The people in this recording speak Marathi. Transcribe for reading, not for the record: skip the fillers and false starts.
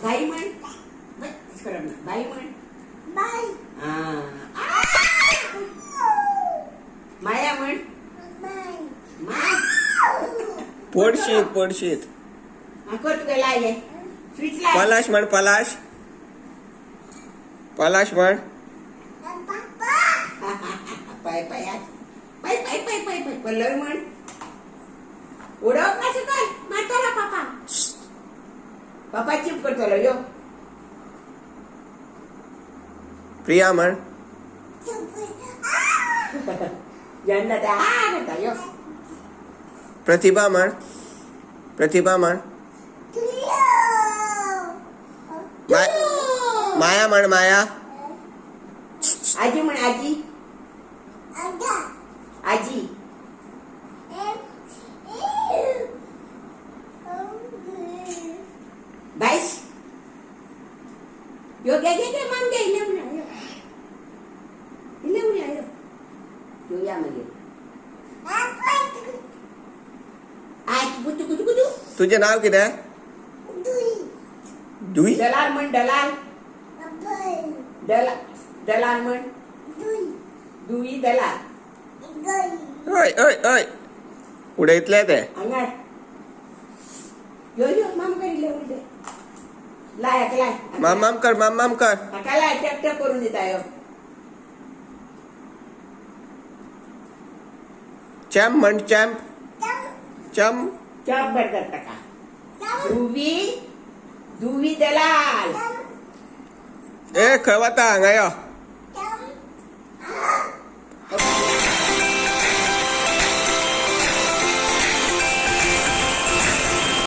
बाई म्हण बाई म्हण माया म्हण पडशीत कोट लाय स्विच लाय पलाश म्हण पलाश म्हण पाय पाय पाय पाय पाय पाय पाय पल्लव म्हण उडव का काय मारतो पापा पापा चिप करतो यो प्रिया म्हण यंदा त्या करता यो प्रतिभा म्हण माया म्हण माया आजी म्हण आजी आजी बाईस यो घे मान घे इले म्हण यो या म्हणजे आज गुटू गुटू गुटू तुझे नाव कितें दुई दलाल म्हण दलाल दलाल म्हण दुई दलाल ओय उडयतले ते हांगा यो माम करिले उडे लाय माम कर हाका लाय टॅप टॅप करून दिता यो चॅम्प म्हण चॅम्प चॉप करता का दुवी दलाल ए खंय वता हांगा यो